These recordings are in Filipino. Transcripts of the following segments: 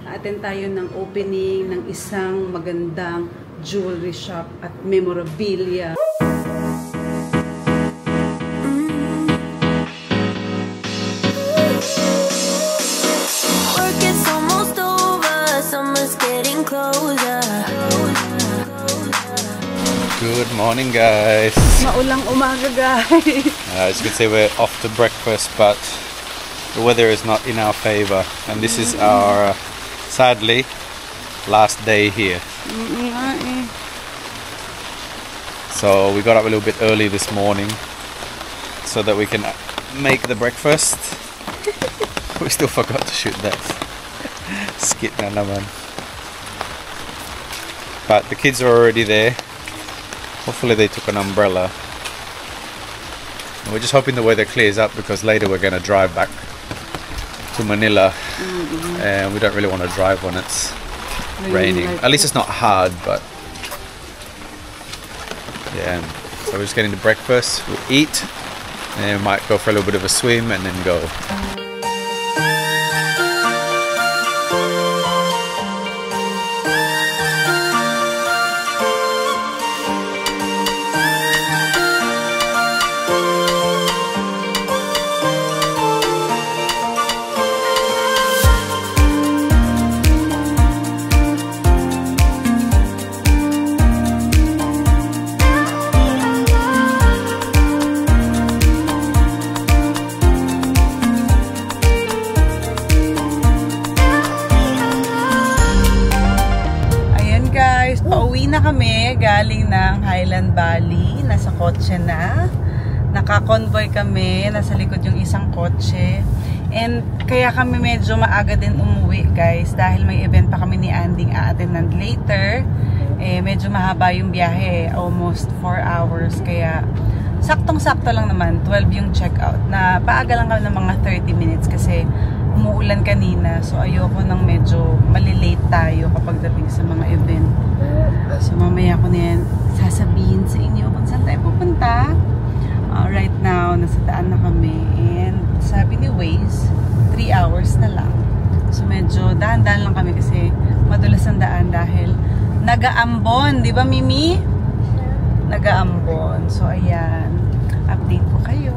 Attend tayo ng opening ng isang magandang jewelry shop at memorabilia. Work is almost over, summer's getting closer. Good morning, guys. Maulang umaga, guys. As you can see, we're off to breakfast, but the weather is not in our favor, and this is our sadly last day here. So we got up a little bit early this morning so that we can make the breakfast. We still forgot to shoot that skit na naman. But the kids are already there. Hopefully they took an umbrella. And we're just hoping the weather clears up, because later we're going to drive back to Manila, and we don't really want to drive when it's raining. At least it's not hard, but yeah. So we're just getting to breakfast, we'll eat, and we might go for a little bit of a swim and then go. Pauwi na kami galing ng Highland Valley. Nasa kotse na. Naka-convoy kami. Nasa likod yung isang kotse. And kaya kami medyo maaga din umuwi, guys. Dahil may event pa kami ni Anding a-attend later. Medyo mahaba yung biyahe. Almost 4 hours. Kaya saktong-sakto lang naman. 12 yung check-out. Na paaga lang kami ng mga 30 minutes kasi umuulan kanina. So ayoko nang medyo malilate tayo kapag dating sa mga event. So mamaya ko na yan sasabihin sa inyo kung saan tayo pupunta. Right now, nasa daan na kami. And sabi ni Waze, 3 hours na lang. So medyo dahan-dahan lang kami kasi madulas ang daan dahil nag-aambon. Di ba, Mimi? Nag-aambon. So ayan, update ko kayo.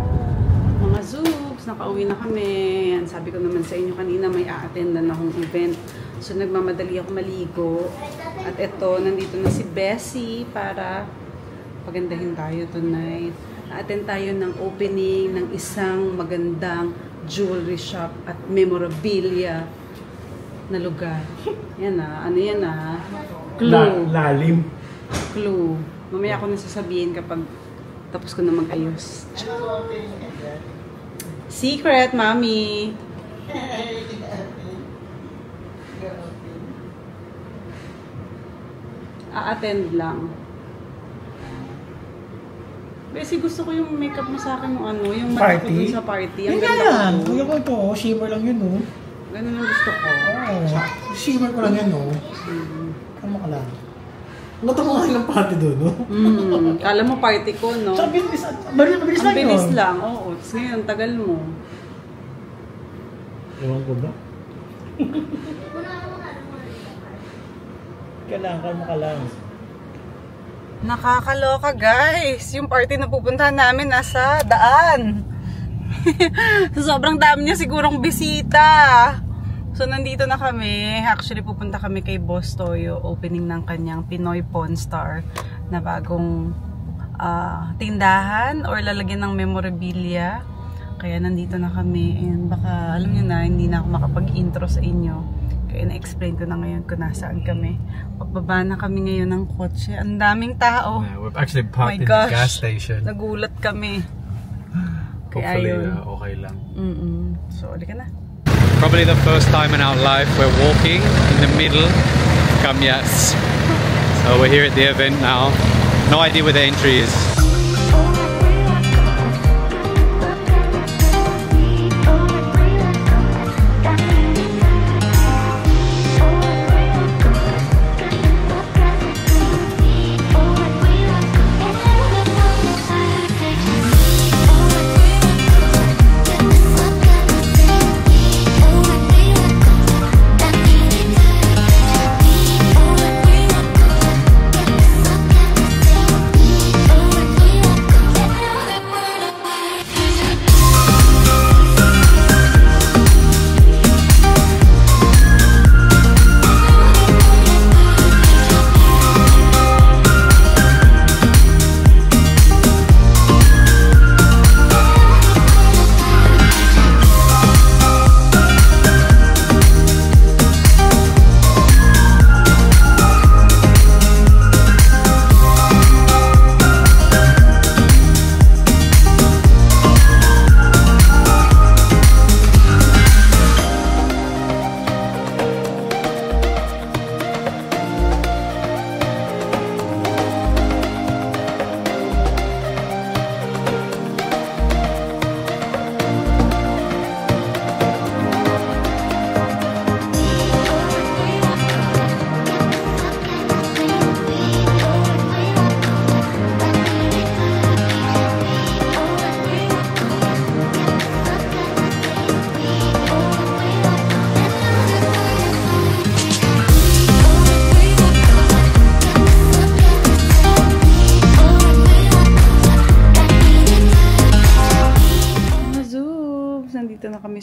Mga Zooks, nakauwi na kami. Yan, sabi ko naman sa inyo kanina may a-attendan akong event. So nagmamadali ako maligo. At eto, nandito na si Bessie para pagandahin tayo tonight. A-attend tayo ng opening ng isang magandang jewelry shop at memorabilia na lugar. Yan na, ano yan na? Clue. Lalim. Clue. Mamaya ako nasasabihin kapag tapos ko na mag-ayos. Secret, Mami! A-attend lang. Kasi gusto ko yung makeup mo sa akin, yung ano, yung party? Sa party. Ang ganda yan. Kuya ko ito, shimmer lang yun, no? Ganun ang gusto ko. Oo. Shimmer ko lang yan, no? Kama ka lang. Nato mo nga ng party doon, no? Kala mo party ko, no? So, mabilis lang yun. Ang bilis lang, oo. Tapos ngayon, tagal mo. Ewan ko ba? Kailangan ka lang. Nakakaloka, guys. Yung party na pupuntahan namin nasa daan. So, sobrang dami niya sigurong bisita. So, nandito na kami. Actually, pupunta kami kay Boss Toyo. Opening ng kanyang Pinoy Pawn Star na bagong tindahan or lalagyan ng memorabilia. Kaya nandito na kami. And baka, alam nyo na, hindi na ako makapag-intro sa inyo. Kaya na-explain ko na ngayon kung nasaan kami. Pagbaba na kami ngayon ng kotse. Ang daming tao. Yeah, we've actually parked in the gas station. Nagulat kami. Hopefully, okay lang. So, ulit ka na. Probably the first time in our life we're walking in the middle of Kamyas. So we're here at the event now. No idea where the entry is.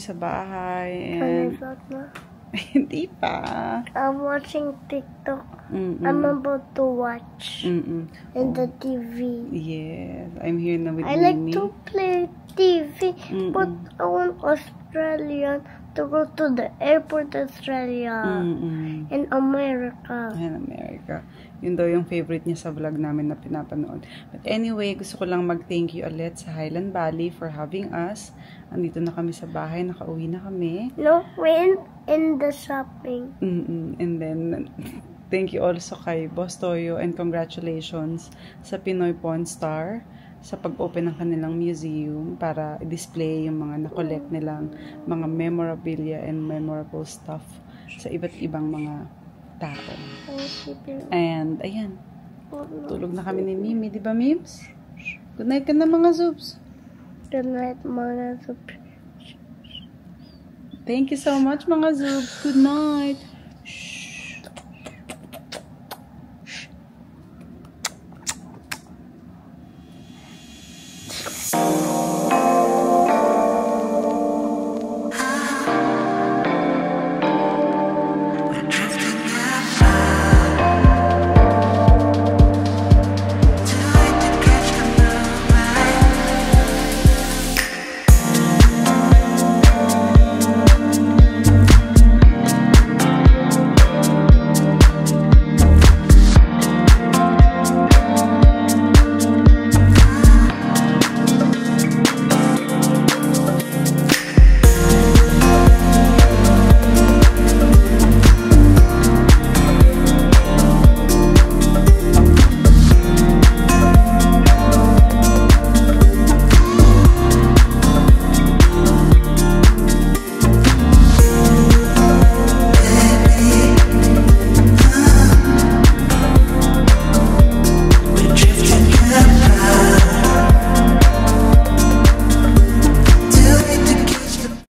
sa bahay. Can you And vlog na? hindi pa. I'm watching TikTok. Mm-mm. I'm about to watch Mm-mm. in the TV. Yes, I'm here na with I like Mimi. to play TV, Mm-mm. but I want Australian to go to the airport, Australia, Mm-mm. in America. Ayan, America. Yun daw yung favorite niya sa vlog namin na pinapanood. But anyway, gusto ko lang mag-thank you ulit sa Highland Valley for having us. Andito na kami sa bahay, nakauwi na kami. No, we're in the shopping. And then, thank you also kay Boss Toyo and congratulations sa Pinoy Pawn Star sa pag-open ng kanilang museum para i-display yung mga na-collect nilang mga memorabilia and memorable stuff sa iba't ibang mga tao. And, ayan, tulog na kami ni Mimi, di ba, Mims? Good night ka na, mga Zoops. Good night, mga Thank you so much, mga Zoops. Good night.